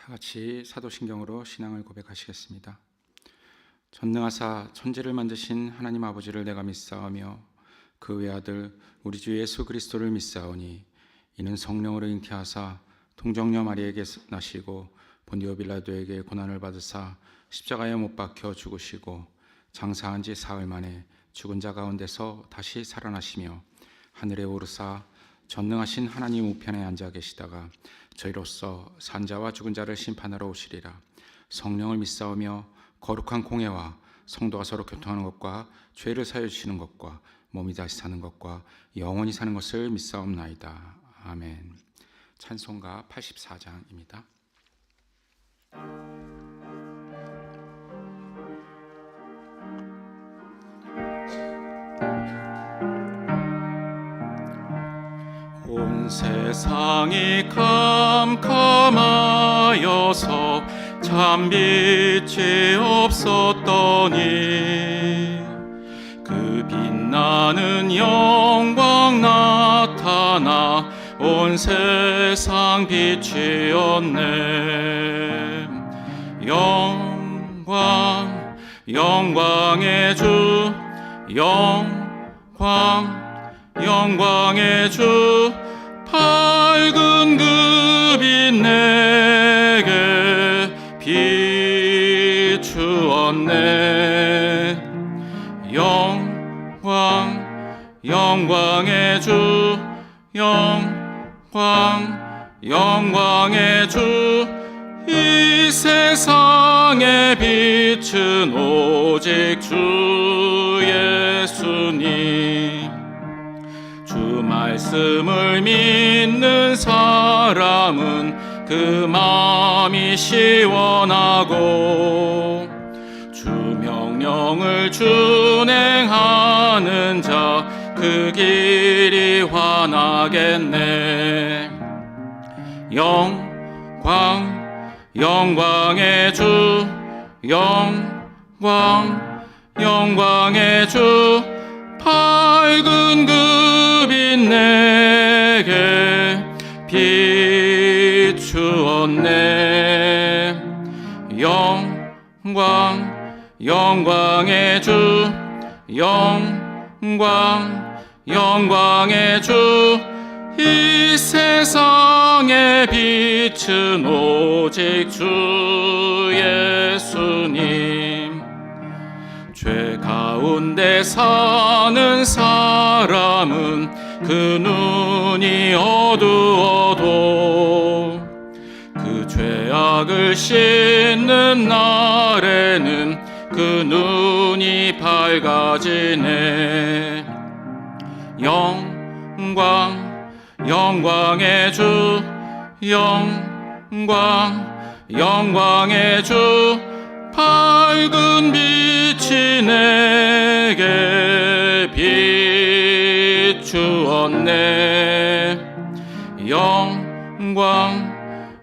다 같이 사도신경으로 신앙을 고백하시겠습니다. 전능하사 천지를 만드신 하나님 아버지를 내가 믿사오며 그 외아들 우리 주 예수 그리스도를 믿사오니 이는 성령으로 잉태하사 동정녀 마리에게 나시고 본디오 빌라도에게 고난을 받으사 십자가에 못 박혀 죽으시고 장사한 지 사흘 만에 죽은 자 가운데서 다시 살아나시며 하늘에 오르사 전능하신 하나님 우편에 앉아 계시다가 저희로서 산자와 죽은 자를 심판하러 오시리라. 성령을 믿사오며 거룩한 공회와 성도가 서로 교통하는 것과 죄를 사하여 주시는 것과 몸이 다시 사는 것과 영원히 사는 것을 믿사옵나이다. 아멘. 찬송가 84장입니다. 온 세상이 캄캄하여서 참 빛이 없었더니 그 빛나는 영광 나타나 온 세상 빛이었네. 영광 영광의 주 영광의 주 밝은 그 빛 내게 비추었네. 영광의 주 영광의 주 이 세상의 빛은 오직 주 예수님. 주 말씀을 믿는 사람은 그 마음이 시원하고 주 명령을 준행하는 자 그 길이 환하겠네. 영광의 주 영광의 주 밝은 그 빛 내게 비추었네. 영광의 주 영광의 주 이 세상의 빛은 오직 주 예수님. 죄 가운데 사는 사람은 그 눈이 어두워도 그 죄악을 씻는 날에는 그 눈이 밝아지네. 영광의 주 영광의 주 밝은 빛이 내게 비추었네.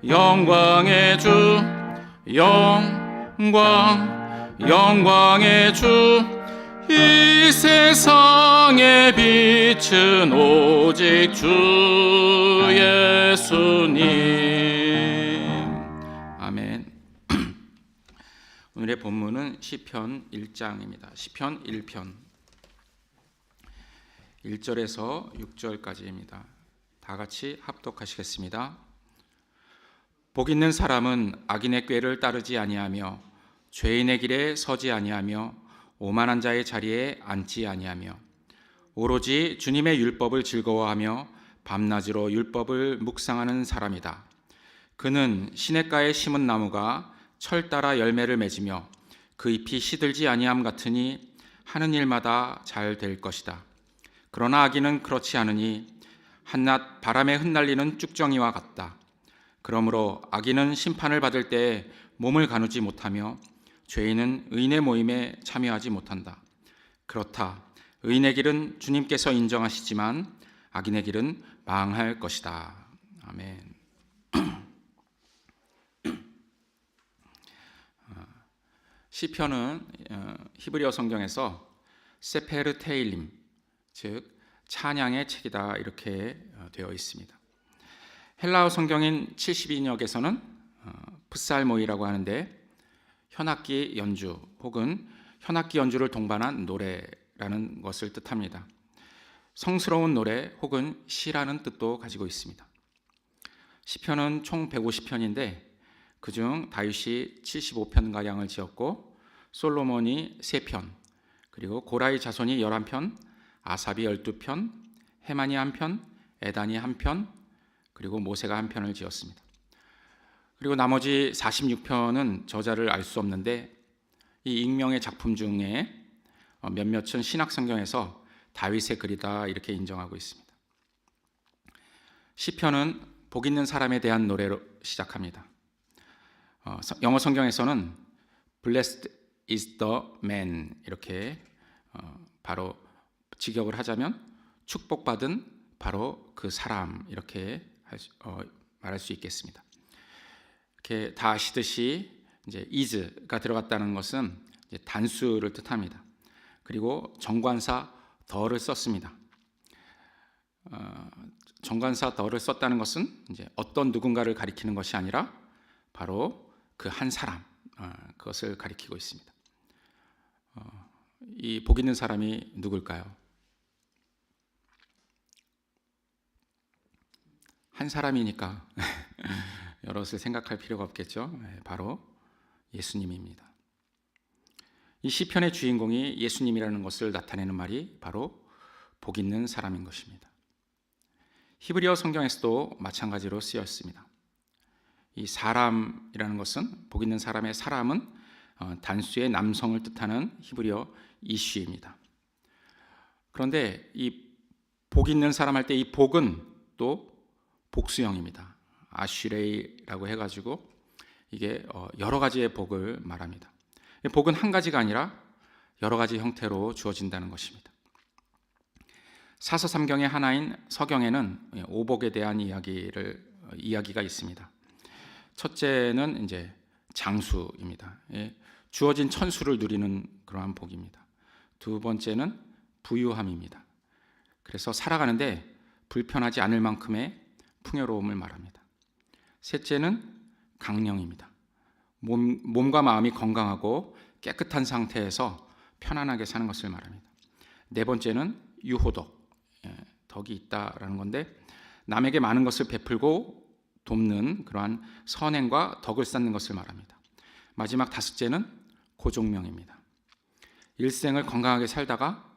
영광의 주 영광의 주 이 세상의 빛은 오직 주 예수님. 아멘. 오늘의 본문은 시편 1장입니다. 시편 1편 1절에서 6절까지입니다. 다 같이 합독하시겠습니다. 복 있는 사람은 악인의 꾀를 따르지 아니하며 죄인의 길에 서지 아니하며 오만한 자의 자리에 앉지 아니하며 오로지 주님의 율법을 즐거워하며 밤낮으로 율법을 묵상하는 사람이다. 그는 시냇가에 심은 나무가 철 따라 열매를 맺으며 그 잎이 시들지 아니함 같으니 하는 일마다 잘 될 것이다. 그러나 악인은 그렇지 않으니 한낮 바람에 흩날리는 쭉정이와 같다. 그러므로 악인은 심판을 받을 때에 몸을 가누지 못하며 죄인은 의인의 모임에 참여하지 못한다. 그렇다. 의인의 길은 주님께서 인정하시지만 악인의 길은 망할 것이다. 아멘. 시편은 히브리어 성경에서 세페르 테일림, 즉 찬양의 책이다 이렇게 되어 있습니다. 헬라어 성경인 72역에서는 풋살모이라고 하는데 현악기 연주 혹은 현악기 연주를 동반한 노래라는 것을 뜻합니다. 성스러운 노래 혹은 시라는 뜻도 가지고 있습니다. 시편은 총 150편인데 그중 다윗이 75편가량을 지었고 솔로몬이 3편, 그리고 고라의 자손이 11편, 아삽이 12편, 헤만이 1편, 에단이 1편, 그리고 모세가 1편을 지었습니다. 그리고 나머지 46편은 저자를 알 수 없는데 이 익명의 작품 중에 몇몇은 신약성경에서 다윗의 글이다 이렇게 인정하고 있습니다. 시편은 복 있는 사람에 대한 노래로 시작합니다. 영어 성경에서는 Blessed is the man 이렇게 바로 직역을 하자면 축복받은 바로 그 사람 이렇게 말할 수 있겠습니다. 이렇게 다 아시듯이 이제 is가 들어갔다는 것은 이제 단수를 뜻합니다. 그리고 정관사 더를 썼습니다. 정관사 더를 썼다는 것은 이제 어떤 누군가를 가리키는 것이 아니라 바로 그 한 사람 그것을 가리키고 있습니다. 이 복 있는 사람이 누굴까요? 한 사람이니까 여럿을 생각할 필요가 없겠죠. 바로 예수님입니다. 이 시편의 주인공이 예수님이라는 것을 나타내는 말이 바로 복 있는 사람인 것입니다. 히브리어 성경에서도 마찬가지로 쓰였습니다. 이 사람이라는 것은 복 있는 사람의 사람은 단수의 남성을 뜻하는 히브리어 이슈입니다. 그런데 이 복 있는 사람 할 때 이 복은 또 복수형입니다. 아슈레이라고 해가지고 이게 여러 가지의 복을 말합니다. 복은 한 가지가 아니라 여러 가지 형태로 주어진다는 것입니다. 사서삼경의 하나인 서경에는 오복에 대한 이야기가 있습니다. 첫째는 이제 장수입니다. 주어진 천수를 누리는 그러한 복입니다. 두 번째는 부유함입니다. 그래서 살아가는데 불편하지 않을 만큼의 풍요로움을 말합니다. 셋째는 강령입니다. 몸과 마음이 건강하고 깨끗한 상태에서 편안하게 사는 것을 말합니다. 네 번째는 유호덕, 덕이 있다라는 건데 남에게 많은 것을 베풀고 돕는 그러한 선행과 덕을 쌓는 것을 말합니다. 마지막 다섯째는 고종명입니다. 일생을 건강하게 살다가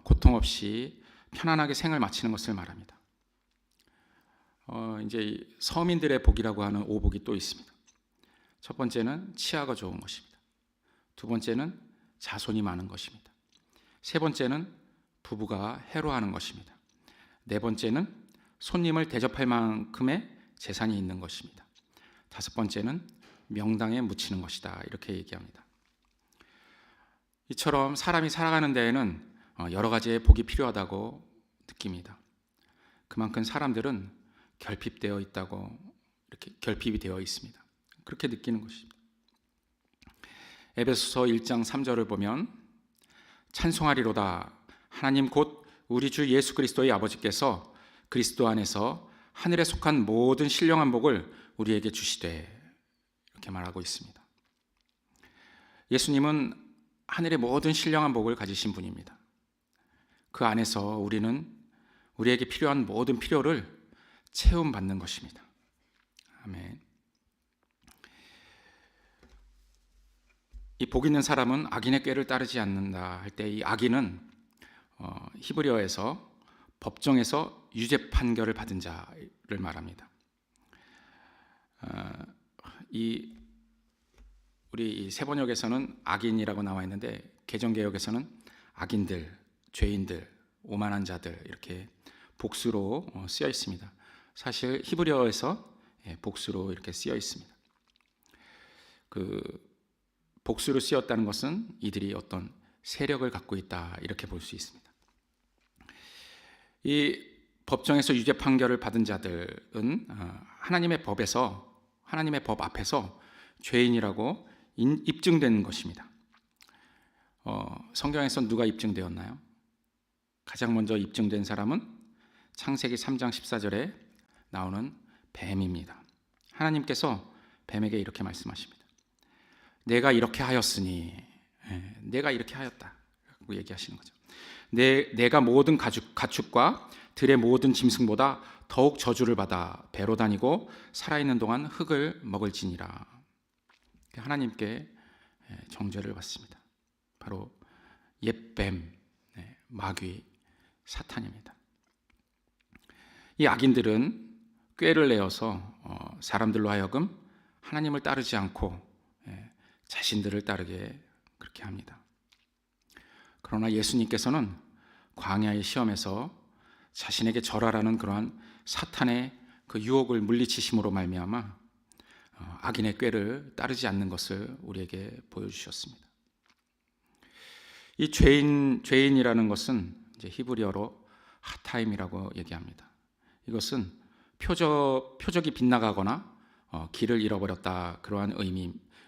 고통 없이 편안하게 생을 마치는 것을 말합니다. 이제 서민들의 복이라고 하는 오복이 또 있습니다. 첫 번째는 치아가 좋은 것입니다. 두 번째는 자손이 많은 것입니다. 세 번째는 부부가 해로하는 것입니다. 네 번째는 손님을 대접할 만큼의 재산이 있는 것입니다. 다섯 번째는 명당에 묻히는 것이다 이렇게 얘기합니다. 이처럼 사람이 살아가는 데에는 여러 가지의 복이 필요하다고 느낍니다. 그만큼 사람들은 결핍되어 있다고 이렇게 결핍이 되어 있습니다. 그렇게 느끼는 것입니다. 에베소서 1장 3절을 보면 찬송하리로다 하나님 곧 우리 주 예수 그리스도의 아버지께서 그리스도 안에서 하늘에 속한 모든 신령한 복을 우리에게 주시되 이렇게 말하고 있습니다. 예수님은 하늘의 모든 신령한 복을 가지신 분입니다. 그 안에서 우리는 우리에게 필요한 모든 필요를 채움받는 것입니다. 아멘. 이 복 있는 사람은 악인의 꾀를 따르지 않는다 할 때 이 악인은 히브리어에서 법정에서 유죄 판결을 받은 자를 말합니다. 우리 세번역에서는 악인이라고 나와 있는데 개정개역에서는 악인들, 죄인들, 오만한 자들 이렇게 복수로 쓰여 있습니다. 사실 히브리어에서 복수로 이렇게 쓰여 있습니다. 그 복수로 쓰였다는 것은 이들이 어떤 세력을 갖고 있다 이렇게 볼 수 있습니다. 이 법정에서 유죄 판결을 받은 자들은 하나님의 법 앞에서 죄인이라고 입증된 것입니다. 성경에서 누가 입증되었나요? 가장 먼저 입증된 사람은 창세기 3장 14절에 나오는 뱀입니다. 하나님께서 뱀에게 이렇게 말씀하십니다. 내가 이렇게 하였으니, 내가 이렇게 하였다 라고 얘기하시는 거죠. 내가 모든 가축과 들의 모든 짐승보다 더욱 저주를 받아 배로 다니고 살아있는 동안 흙을 먹을지니라. 하나님께 정죄를 받습니다. 바로 옛뱀, 마귀, 사탄입니다. 이 악인들은 꾀를 내어서 사람들로 하여금 하나님을 따르지 않고 자신들을 따르게 그렇게 합니다. 그러나 예수님께서는 광야의 시험에서 자신에게 절하라는 그러한 사탄의 그 유혹을 물리치심으로 말미암아 악인의 꾀를 따르지 않는 것을 우리에게 보여주셨습니다. 이 죄인이라는 것은 이제 히브리어로 하타임이라고 얘기합니다. 이것은 표적이 빗나가거나 길을 잃어버렸다, 그러한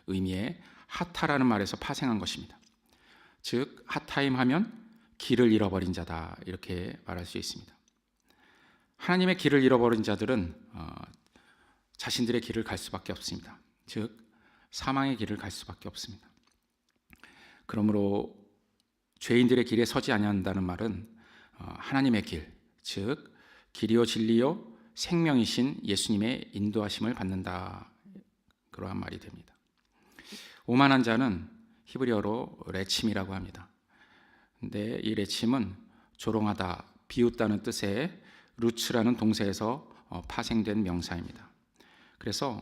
의미의 하타라는 말에서 파생한 것입니다. 즉 하타임 하면 길을 잃어버린 자다, 이렇게 말할 수 있습니다. 하나님의 길을 잃어버린 자들은 자신들의 길을 갈 수밖에 없습니다. 즉 사망의 길을 갈 수밖에 없습니다. 그러므로 죄인들의 길에 서지 아니한다는 말은 하나님의 길, 즉 길이요 진리요 생명이신 예수님의 인도하심을 받는다, 그러한 말이 됩니다. 오만한 자는 히브리어로 레침이라고 합니다. 근데 이 레침은 조롱하다, 비웃다는 뜻의 루츠라는 동사에서 파생된 명사입니다. 그래서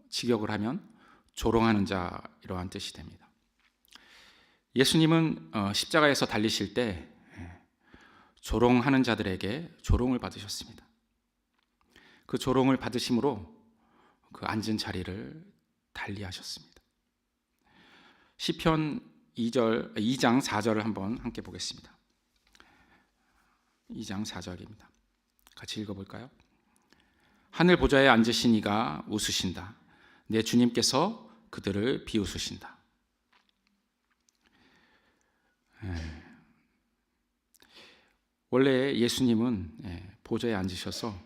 직역을 하면 조롱하는 자, 이러한 뜻이 됩니다. 예수님은 십자가에서 달리실 때 조롱하는 자들에게 조롱을 받으셨습니다. 그 조롱을 받으심으로 그 앉은 자리를 달리하셨습니다. 시편 2장 4절을 한번 함께 보겠습니다. 2장 4절입니다. 같이 읽어볼까요? 하늘 보좌에 앉으신 이가 웃으신다. 내 주님께서 그들을 비웃으신다. 원래 예수님은 보좌에 앉으셔서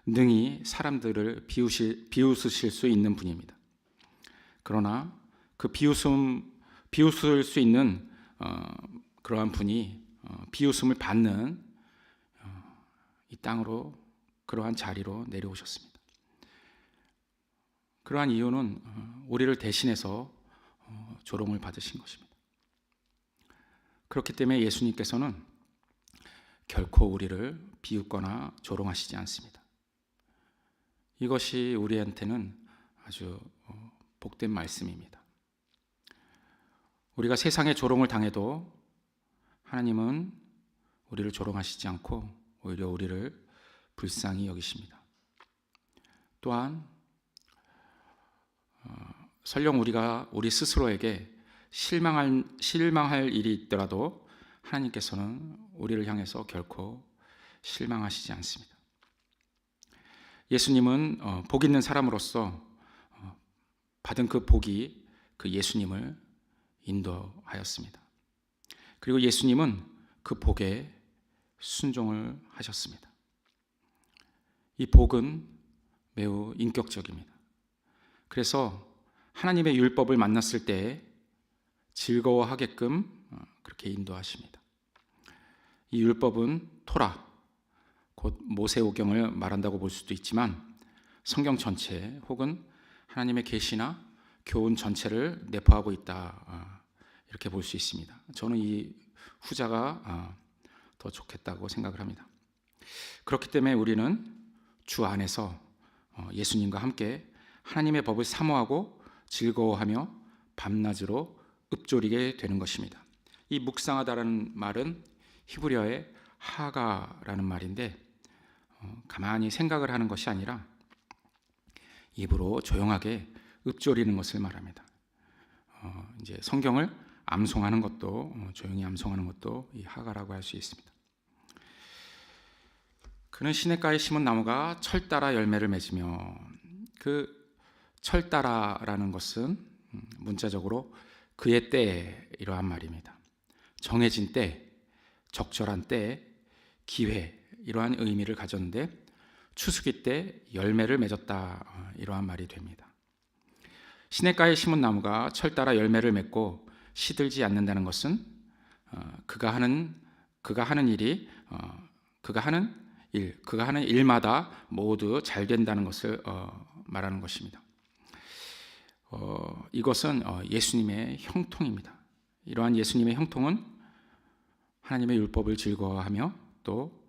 능히 사람들을 비웃으실 수 있는 분입니다. 그러나 그 비웃을 수 있는 그러한 분이 비웃음을 받는 이 땅으로, 그러한 자리로 내려오셨습니다. 그러한 이유는 우리를 대신해서 조롱을 받으신 것입니다. 그렇기 때문에 예수님께서는 결코 우리를 비웃거나 조롱하시지 않습니다. 이것이 우리한테는 아주 복된 말씀입니다. 우리가 세상에 조롱을 당해도 하나님은 우리를 조롱하시지 않고 오히려 우리를 불쌍히 여기십니다. 또한 설령 우리가 우리 스스로에게 실망할 일이 있더라도 하나님께서는 우리를 향해서 결코 실망하시지 않습니다. 예수님은 복 있는 사람으로서 받은 그 복이 그 예수님을 인도하였습니다. 그리고 예수님은 그 복에 순종을 하셨습니다. 이 복은 매우 인격적입니다. 그래서 하나님의 율법을 만났을 때 즐거워하게끔 그렇게 인도하십니다. 이 율법은 토라, 곧 모세오경을 말한다고 볼 수도 있지만 성경 전체 혹은 하나님의 계시나 교훈 전체를 내포하고 있다, 이렇게 볼 수 있습니다. 저는 이 후자가 더 좋겠다고 생각을 합니다. 그렇기 때문에 우리는 주 안에서 예수님과 함께 하나님의 법을 사모하고 즐거워하며 밤낮으로 읊조리게 되는 것입니다. 이 묵상하다라는 말은 히브리어의 하가라는 말인데 가만히 생각을 하는 것이 아니라 입으로 조용하게 읊조리는 것을 말합니다. 이제 성경을 암송하는 것도, 조용히 암송하는 것도 이 하가라고 할 수 있습니다. 그는 시냇가에 심은 나무가 철 따라 열매를 맺으며, 그 철 따라라는 것은 문자적으로 그의 때, 이러한 말입니다. 정해진 때, 적절한 때, 기회, 이러한 의미를 가졌는데 추수기 때 열매를 맺었다, 이러한 말이 됩니다. 시냇가에 심은 나무가 철 따라 열매를 맺고 시들지 않는다는 것은 그가 하는 일마다 모두 잘 된다는 것을 말하는 것입니다. 이것은 예수님의 형통입니다. 이러한 예수님의 형통은 하나님의 율법을 즐거워하며 또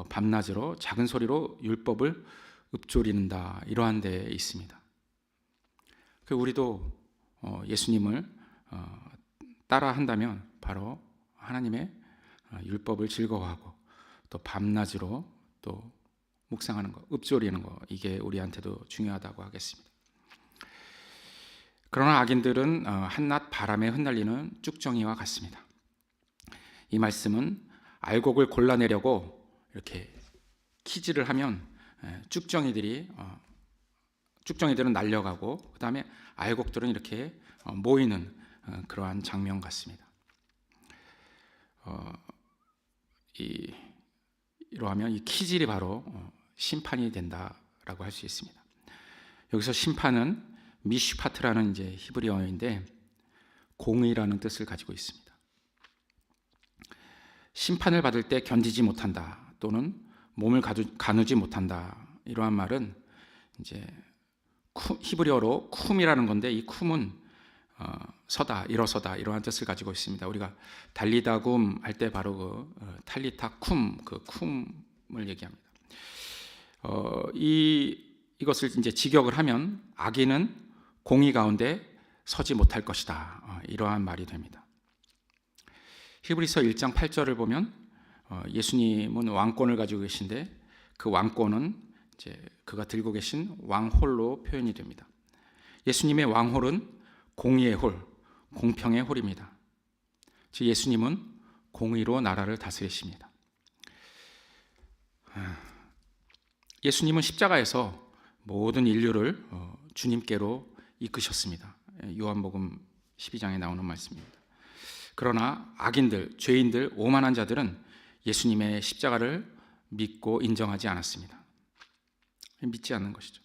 밤낮으로 작은 소리로 율법을 읊조리는다, 이러한 데에 있습니다. 우리도 예수님을 따라한다면 바로 하나님의 율법을 즐거워하고 또 밤낮으로 또 묵상하는 것, 읊조리는 것, 이게 우리한테도 중요하다고 하겠습니다. 그러나 악인들은 한낮 바람에 흩날리는 쭉정이와 같습니다. 이 말씀은 알곡을 골라내려고 이렇게 키질을 하면 쭉정이들은 날려가고 그 다음에 알곡들은 이렇게 모이는 그러한 장면 같습니다. 이러하면 이 키질이 바로 심판이 된다라고 할 수 있습니다. 여기서 심판은 미슈파트라는 이제 히브리어인데 공의라는 뜻을 가지고 있습니다. 심판을 받을 때 견디지 못한다 또는 몸을 가누지 못한다, 이러한 말은 이제 히브리어로 쿰이라는 건데 이 쿰은 서다, 일어서다, 이러한 뜻을 가지고 있습니다. 우리가 달리다굼 할 때 바로 그 탈리타 쿰, 그 쿰을 얘기합니다. 이것을 이제 직역을 하면 악인은 공의 가운데 서지 못할 것이다, 이러한 말이 됩니다. 히브리서 1장 8절을 보면 예수님은 왕권을 가지고 계신데 그 왕권은 이제 그가 들고 계신 왕홀로 표현이 됩니다. 예수님의 왕홀은 공의의 홀, 공평의 홀입니다. 즉 예수님은 공의로 나라를 다스리십니다. 예수님은 십자가에서 모든 인류를 주님께로 이끄셨습니다. 요한복음 12장에 나오는 말씀입니다. 그러나 악인들, 죄인들, 오만한 자들은 예수님의 십자가를 믿고 인정하지 않았습니다. 믿지 않는 것이죠.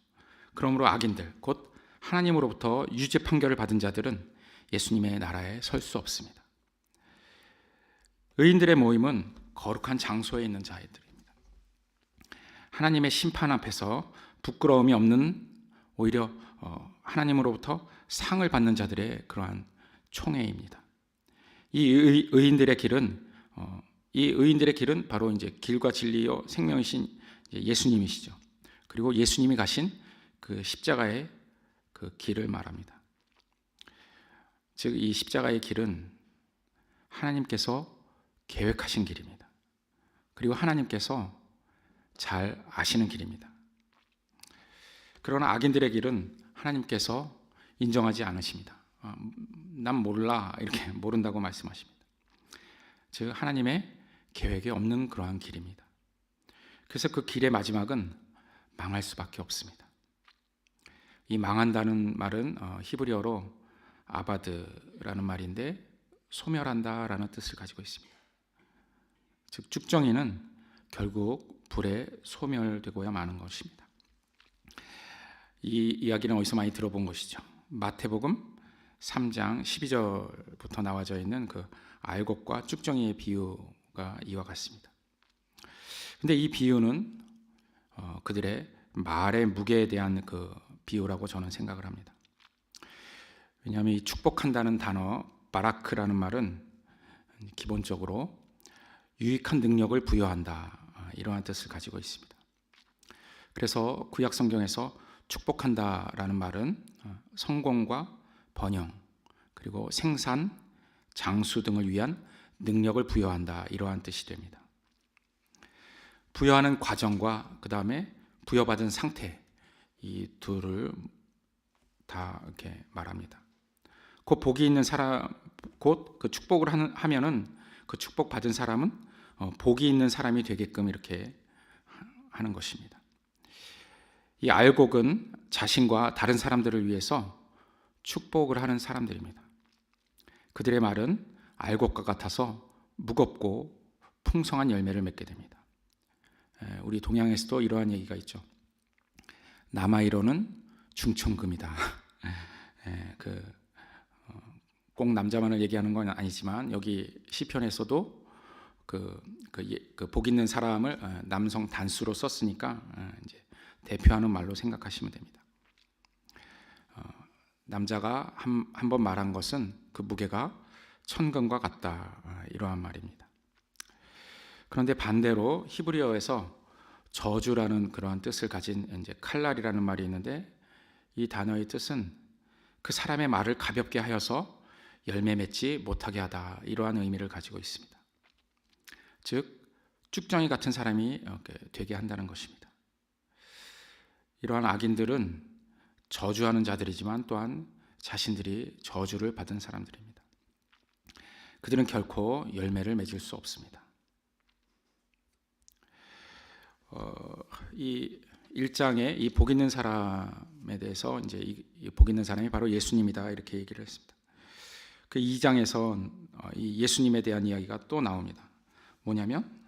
그러므로 악인들, 곧 하나님으로부터 유죄 판결을 받은 자들은 예수님의 나라에 설 수 없습니다. 의인들의 모임은 거룩한 장소에 있는 자들입니다. 하나님의 심판 앞에서 부끄러움이 없는, 오히려 하나님으로부터 상을 받는 자들의 그러한 총회입니다. 이 의인들의 길은 바로 이제 길과 진리요 생명이신 예수님이시죠. 그리고 예수님이 가신 그 십자가의 그 길을 말합니다. 즉 이 십자가의 길은 하나님께서 계획하신 길입니다. 그리고 하나님께서 잘 아시는 길입니다. 그러나 악인들의 길은 하나님께서 인정하지 않으십니다. 난 몰라, 이렇게 모른다고 말씀하십니다. 즉 하나님의 계획이 없는 그러한 길입니다. 그래서 그 길의 마지막은 망할 수밖에 없습니다. 이 망한다는 말은 히브리어로 아바드라는 말인데 소멸한다라는 뜻을 가지고 있습니다. 즉 쭉정이는 결국 불에 소멸되고야 마는 것입니다. 이 이야기는 어디서 많이 들어본 것이죠. 마태복음 3장 12절부터 나와져 있는 그 알곡과 쭉정이의 비유가 이와 같습니다. 근데 이 비유는 그들의 말의 무게에 대한 그 비유라고 저는 생각을 합니다. 왜냐하면 이 축복한다는 단어 바라크라는 말은 기본적으로 유익한 능력을 부여한다, 이러한 뜻을 가지고 있습니다. 그래서 구약 성경에서 축복한다라는 말은 성공과 번영, 그리고 생산, 장수 등을 위한 능력을 부여한다, 이러한 뜻이 됩니다. 부여하는 과정과 그 다음에 부여받은 상태, 이 둘을 다 이렇게 말합니다. 곧 복이 있는 사람, 곧 그 축복을 하면은 그 축복 받은 사람은 복이 있는 사람이 되게끔 이렇게 하는 것입니다. 이 알곡은 자신과 다른 사람들을 위해서 축복을 하는 사람들입니다. 그들의 말은 알곡과 같아서 무겁고 풍성한 열매를 맺게 됩니다. 우리 동양에서도 이러한 얘기가 있죠. 남아이로는 중천금이다. 꼭 남자만을 얘기하는 건 아니지만 여기 시편에서도 복 있는 사람을 남성 단수로 썼으니까 이제 대표하는 말로 생각하시면 됩니다. 남자가 한 번 말한 것은 그 무게가 천근과 같다, 이러한 말입니다. 그런데 반대로 히브리어에서 저주라는 그러한 뜻을 가진 이제 칼날이라는 말이 있는데, 이 단어의 뜻은 그 사람의 말을 가볍게 하여서 열매 맺지 못하게 하다, 이러한 의미를 가지고 있습니다. 즉 쭉정이 같은 사람이 되게 한다는 것입니다. 이러한 악인들은 저주하는 자들이지만 또한 자신들이 저주를 받은 사람들입니다. 그들은 결코 열매를 맺을 수 없습니다. 이 1장에 이 복 있는 사람에 대해서 이제 이 복 있는 사람이 바로 예수님이다, 이렇게 얘기를 했습니다. 그 2장에서 이 예수님에 대한 이야기가 또 나옵니다. 뭐냐면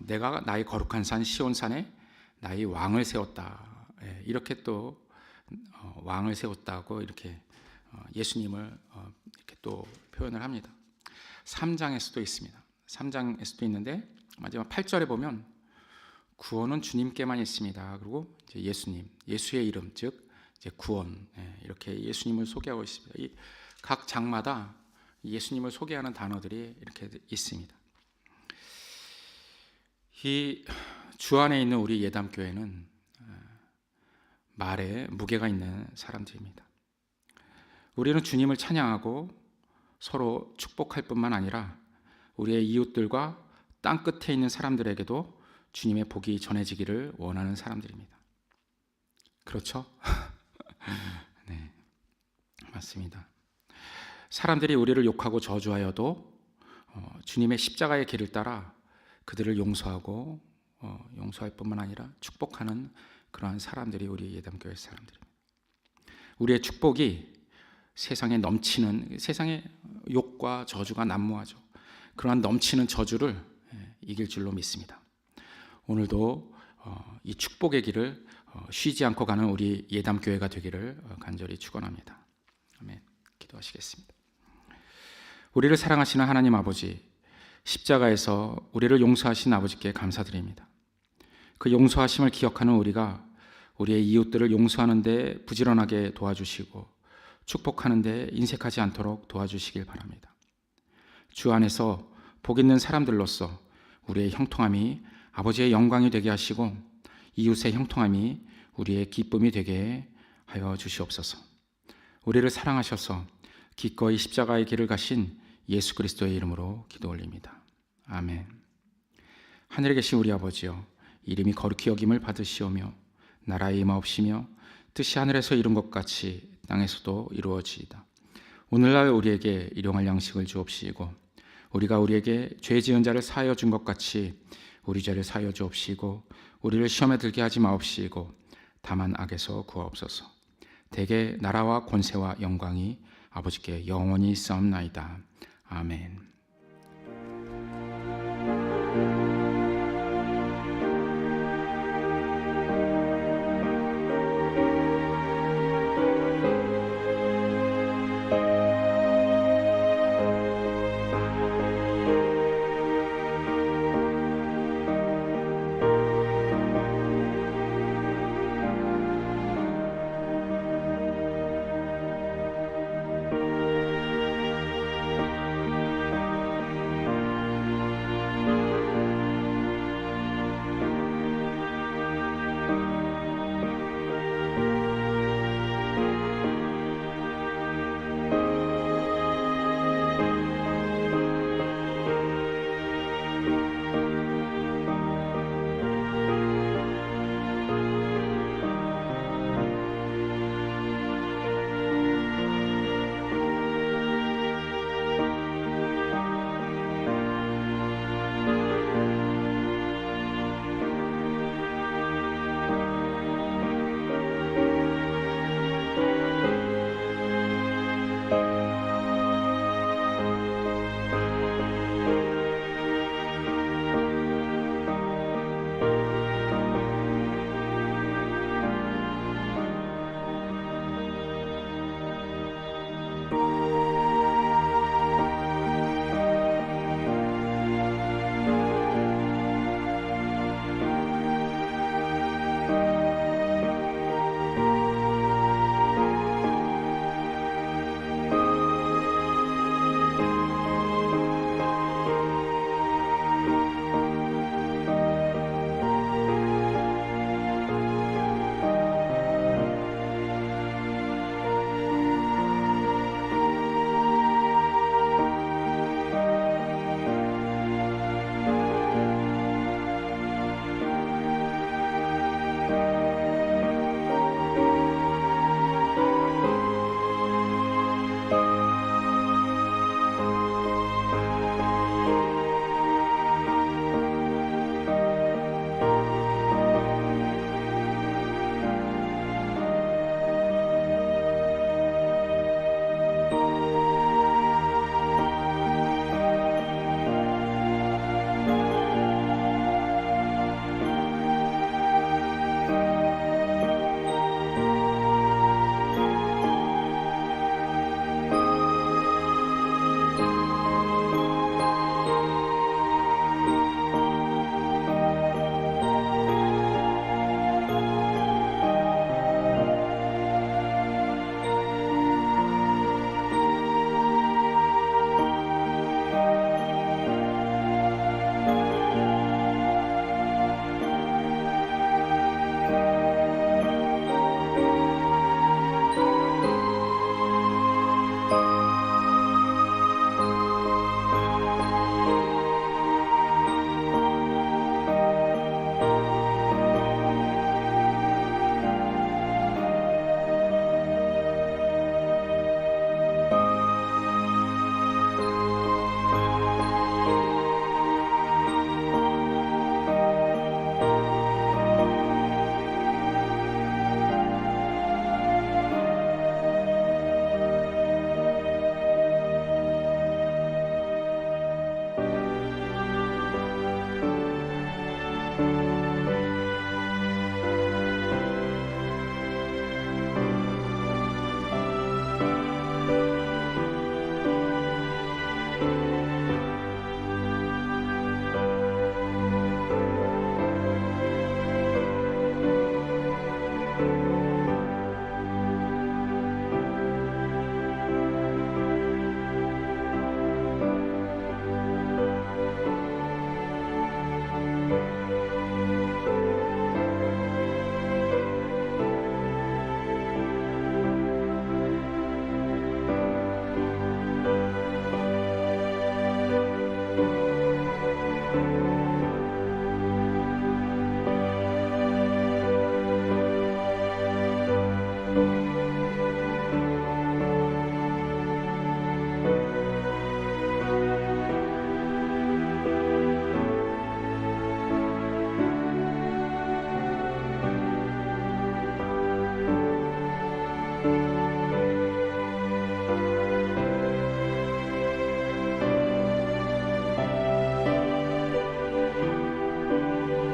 내가 나의 거룩한 산 시온산에 나의 왕을 세웠다, 이렇게 또 왕을 세웠다고 이렇게 예수님을 이렇게 또 표현을 합니다. 3장에서도 있습니다. 3장에서도 있는데 마지막 8절에 보면 구원은 주님께만 있습니다. 그리고 이제 예수님, 예수의 이름, 즉 이제 구원, 이렇게 예수님을 소개하고 있습니다. 이 각 장마다 예수님을 소개하는 단어들이 이렇게 있습니다. 이 주 안에 있는 우리 예담교회는 말에 무게가 있는 사람들입니다. 우리는 주님을 찬양하고 서로 축복할 뿐만 아니라 우리의 이웃들과 땅 끝에 있는 사람들에게도 주님의 복이 전해지기를 원하는 사람들입니다. 그렇죠? 네, 맞습니다. 사람들이 우리를 욕하고 저주하여도 주님의 십자가의 길을 따라 그들을 용서하고 용서할 뿐만 아니라 축복하는 그러한 사람들이 우리 예담교회 사람들입니다. 우리의 축복이 세상에 넘치는, 세상에 욕과 저주가 난무하죠. 그러한 넘치는 저주를 이길 줄로 믿습니다. 오늘도 이 축복의 길을 쉬지 않고 가는 우리 예담교회가 되기를 간절히 축원합니다. 아멘. 기도하시겠습니다. 우리를 사랑하시는 하나님 아버지, 십자가에서 우리를 용서하신 아버지께 감사드립니다. 그 용서하심을 기억하는 우리가 우리의 이웃들을 용서하는 데 부지런하게 도와주시고 축복하는 데 인색하지 않도록 도와주시길 바랍니다. 주 안에서 복 있는 사람들로서 우리의 형통함이 아버지의 영광이 되게 하시고 이웃의 형통함이 우리의 기쁨이 되게 하여 주시옵소서. 우리를 사랑하셔서 기꺼이 십자가의 길을 가신 예수 그리스도의 이름으로 기도 올립니다. 아멘. 하늘에 계신 우리 아버지여, 이름이 거룩히 여김을 받으시오며 나라의 임하옵시며 뜻이 하늘에서 이룬 것 같이 땅에서도 이루어지이다. 오늘날 우리에게 일용할 양식을 주옵시고 우리가 우리에게 죄 지은 자를 사하여 준 것 같이 우리 죄를 사하여 주옵시고 우리를 시험에 들게 하지 마옵시고 다만 악에서 구하옵소서. 대개 나라와 권세와 영광이 아버지께 영원히 있사옵나이다. 아멘.